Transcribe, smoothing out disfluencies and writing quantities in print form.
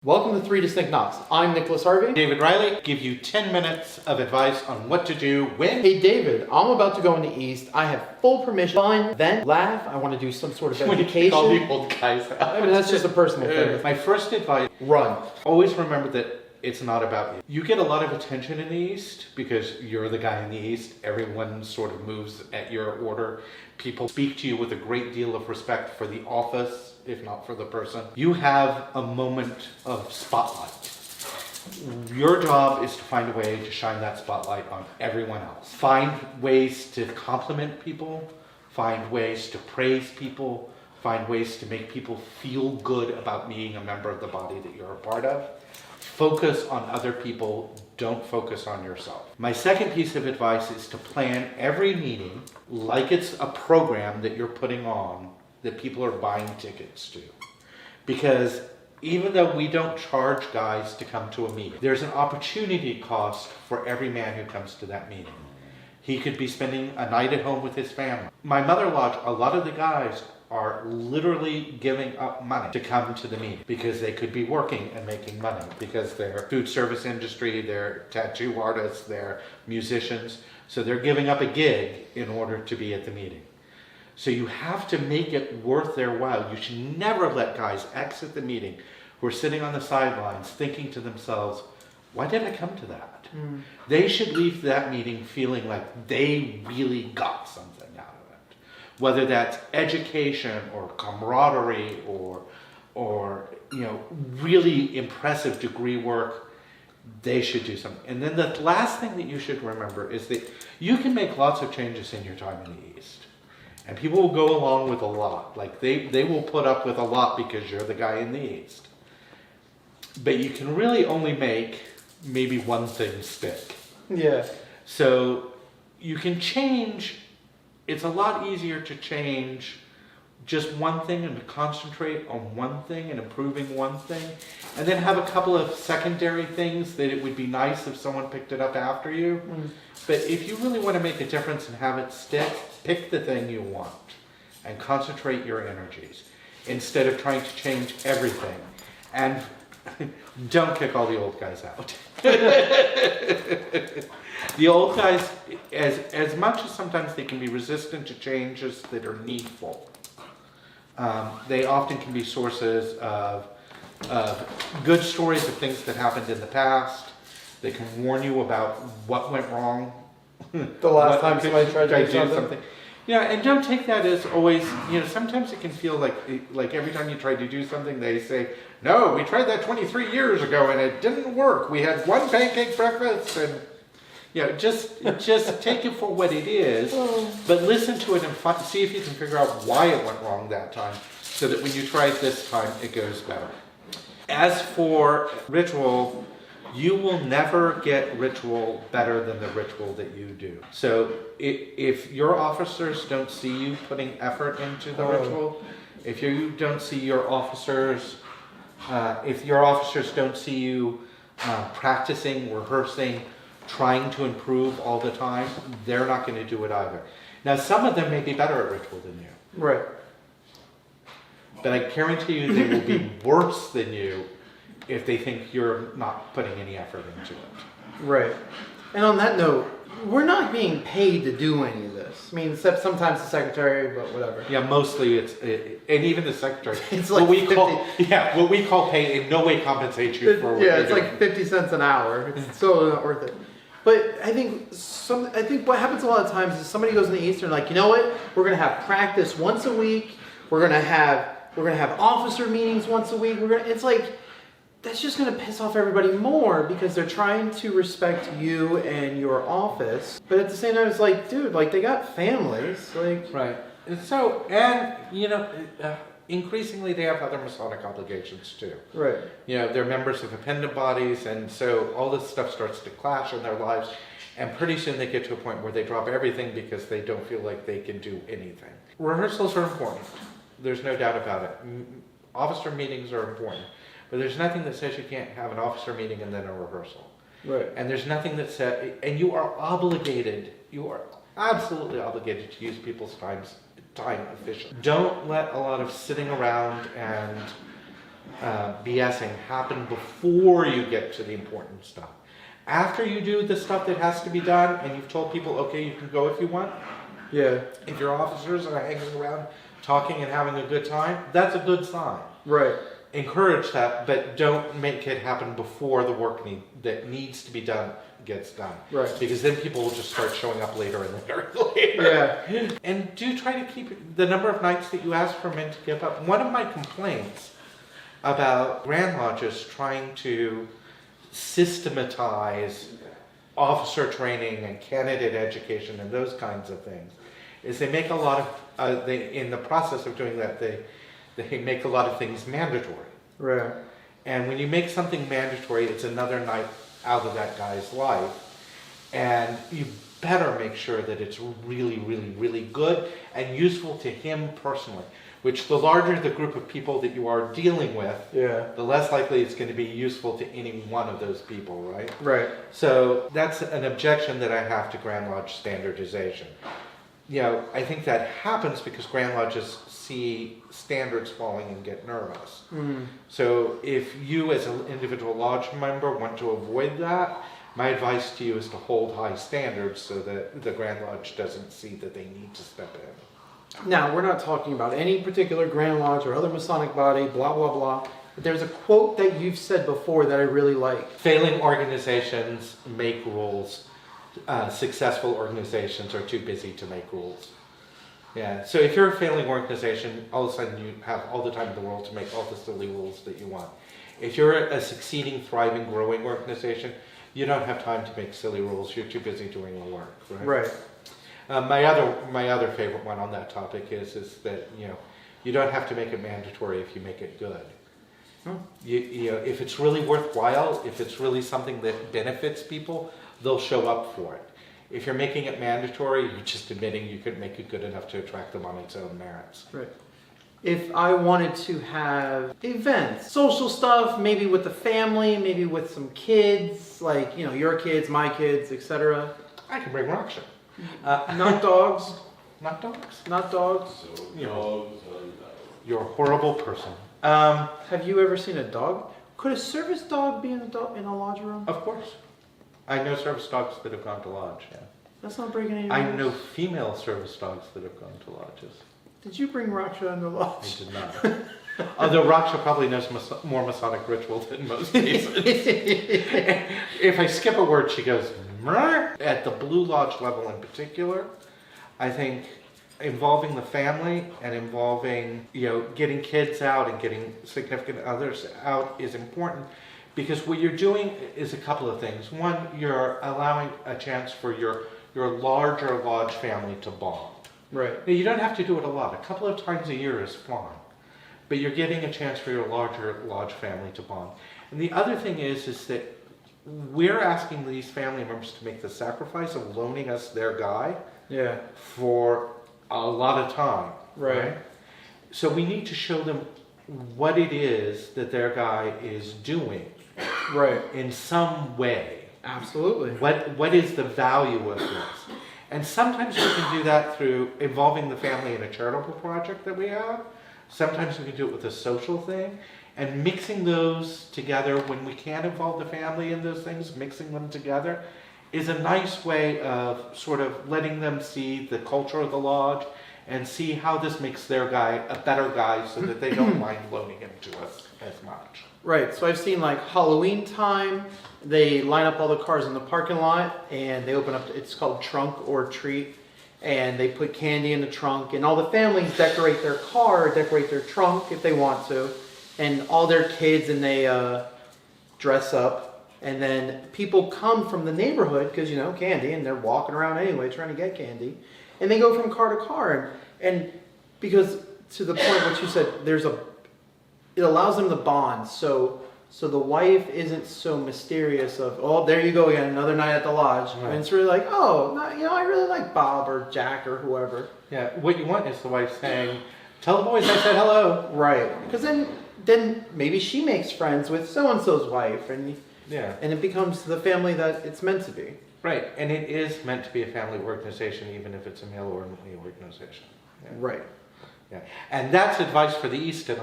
Welcome to Three Distinct Knocks. I'm Nicholas Harvey. David Riley, give you 10 minutes of advice on what to do when. Hey David, I'm about to go in the East. I have full permission. Fun, vent, laugh. I want to do some sort of education. All the old guys out. I mean, that's just a personal thing. My first advice, Run. always remember that it's not about you. You get a lot of attention in the East because you're the guy in the East. Everyone sort of moves at your order. People speak to you with a great deal of respect for the office, if not for the person. You have a moment of spotlight. Your job is to find a way to shine that spotlight on everyone else. Find ways to compliment people, find ways to praise people, find ways to make people feel good about being a member of the body that you're a part of. Focus on other people, don't focus on yourself. My second piece of advice is to plan every meeting like it's a program that you're putting on that people are buying tickets to. Because even though we don't charge guys to come to a meeting, there's an opportunity cost for every man who comes to that meeting. He could be spending a night at home with his family. My mother-in-law, a lot of the guys are literally giving up money to come to the meeting because they could be working and making money because they're food service industry, they're tattoo artists, they're musicians. So they're giving up a gig in order to be at the meeting. So you have to make it worth their while. You should never let guys exit the meeting who are sitting on the sidelines thinking to themselves, why did I come to that? They should leave that meeting feeling like they really got something out of it. Whether that's education or camaraderie or really impressive degree work, they should do something. And then the last thing that you should remember is that you can make lots of changes in your time in the East. And people will go along with a lot. Like they will put up with a lot because you're the guy in the East. But you can really only make maybe one thing stick. Yeah. So you can change. It's a lot easier to change just one thing and to concentrate on one thing and improving one thing. And then have a couple of secondary things that it would be nice if someone picked it up after you. But if you really want to make a difference and have it stick, pick the thing you want and concentrate your energies instead of trying to change everything. And don't kick all the old guys out. The old guys, as much as sometimes they can be resistant to changes that are needful, they often can be sources of good stories of things that happened in the past. They can warn you about what went wrong. The last time somebody tried to do something. Yeah, and don't take that as always, sometimes it can feel like every time you try to do something, they say, no, we tried that 23 years ago and it didn't work. We had one pancake breakfast and, just take it for what it is, but listen to it and see if you can figure out why it went wrong that time so that when you try it this time, it goes better. As for ritual, you will never get ritual better than the ritual that you do. So if your officers don't see you putting effort into the ritual, if you don't see your officers, if your officers don't see you practicing, rehearsing, trying to improve all the time, they're not going to do it either. Now, some of them may be better at ritual than you. Right. But I guarantee you they will be worse than you if they think you're not putting any effort into it. Right. And on that note, we're not being paid to do any of this. I mean, except sometimes the secretary, but whatever. Yeah, mostly and even the secretary. It's like what we call pay in no way compensates you for what you're it's doing. like 50 cents an hour. It's still not worth it. But I think what happens a lot of times is somebody goes in the East and like, you know what? We're gonna have practice once a week. We're gonna have officer meetings once a week. It's like, that's just going to piss off everybody more because they're trying to respect you and your office. But at the same time, it's like, dude, like they got families. Right. So, increasingly they have other Masonic obligations too. Right. They're members of appendant bodies, and so all this stuff starts to clash in their lives. And pretty soon they get to a point where they drop everything because they don't feel like they can do anything. Rehearsals are important. There's no doubt about it. Officer meetings are important. But there's nothing that says you can't have an officer meeting and then a rehearsal. Right. And there's nothing that says, and you are absolutely obligated to use people's time efficiently. Don't let a lot of sitting around and BSing happen before you get to the important stuff. After you do the stuff that has to be done and you've told people, okay, you can go if you want. Yeah. If your officers are hanging around talking and having a good time, that's a good sign. Right. Encourage that, but don't make it happen before the work that needs to be done gets done. Right. Because then people will just start showing up later and later and later. Yeah. And do try to keep the number of nights that you ask for men to give up. One of my complaints about Grand Lodges trying to systematize officer training and candidate education and those kinds of things is they make a lot of, in the process of doing that, they make a lot of things mandatory. Right. And when you make something mandatory, it's another night out of that guy's life. And you better make sure that it's really, really, really good and useful to him personally. Which the larger the group of people that you are dealing with, the less likely it's going to be useful to any one of those people, right? Right. So that's an objection that I have to Grand Lodge standardization. You know, I think that happens because Grand Lodges see standards falling and get nervous. Mm. So if you as an individual lodge member want to avoid that, my advice to you is to hold high standards so that the Grand Lodge doesn't see that they need to step in. Now, we're not talking about any particular Grand Lodge or other Masonic body, blah, blah, blah. But there's a quote that you've said before that I really like. Failing organizations make rules. Successful organizations are too busy to make rules. Yeah, so if you're a failing organization, all of a sudden you have all the time in the world to make all the silly rules that you want. If you're a succeeding, thriving, growing organization, you don't have time to make silly rules. You're too busy doing your work, right? Right. My other favorite one on that topic is that you don't have to make it mandatory if you make it good. You know, if it's really worthwhile, if it's really something that benefits people, they'll show up for it. If you're making it mandatory, you're just admitting you couldn't make it good enough to attract them on its own merits. Right. If I wanted to have events, social stuff, maybe with the family, maybe with some kids, like, your kids, my kids, etc. I can bring Raksha. Not dogs. Not dogs. Not dogs. So dogs You're a horrible person. Have you ever seen a dog? Could a service dog be in a lodge room? Of course. I know service dogs that have gone to lodge, yeah. That's not breaking any rules. I know female service dogs that have gone to lodges. Did you bring Raksha into I lodge? did not. Although Raksha probably knows more Masonic ritual than most cases. If I skip a word, she goes, "Mrr." At the Blue Lodge level in particular, I think involving the family and involving, getting kids out and getting significant others out is important. Because what you're doing is a couple of things. One, you're allowing a chance for your larger lodge family to bond. Right. Now, you don't have to do it a lot. A couple of times a year is fine. But you're getting a chance for your larger lodge family to bond. And the other thing is that we're asking these family members to make the sacrifice of loaning us their guy for a lot of time. Right. So we need to show them what it is that their guy is doing. Right. In some way. Absolutely. What is the value of this? And sometimes we can do that through involving the family in a charitable project that we have. Sometimes we can do it with a social thing. And mixing those together, when we can involve the family in those things, mixing them together, is a nice way of sort of letting them see the culture of the lodge and see how this makes their guy a better guy so that they don't mind loaning him to us as much. Right, so I've seen like Halloween time, they line up all the cars in the parking lot and they open up, it's called trunk or treat, and they put candy in the trunk and all the families decorate their car, decorate their trunk if they want to, and all their kids, and they dress up, and then people come from the neighborhood because, candy, and they're walking around anyway trying to get candy, and they go from car to car, and because to the point what you said, it allows them to bond, so the wife isn't so mysterious of, oh, there you go again, another night at the lodge. Right. And it's really like, oh, I really like Bob or Jack or whoever. Yeah, what you want is the wife saying, tell the boys I said hello. Right, because then maybe she makes friends with so-and-so's wife, and it becomes the family that it's meant to be. Right, and it is meant to be a family organization, even if it's a male-only organization. Yeah. Right. Yeah, and that's advice for the East and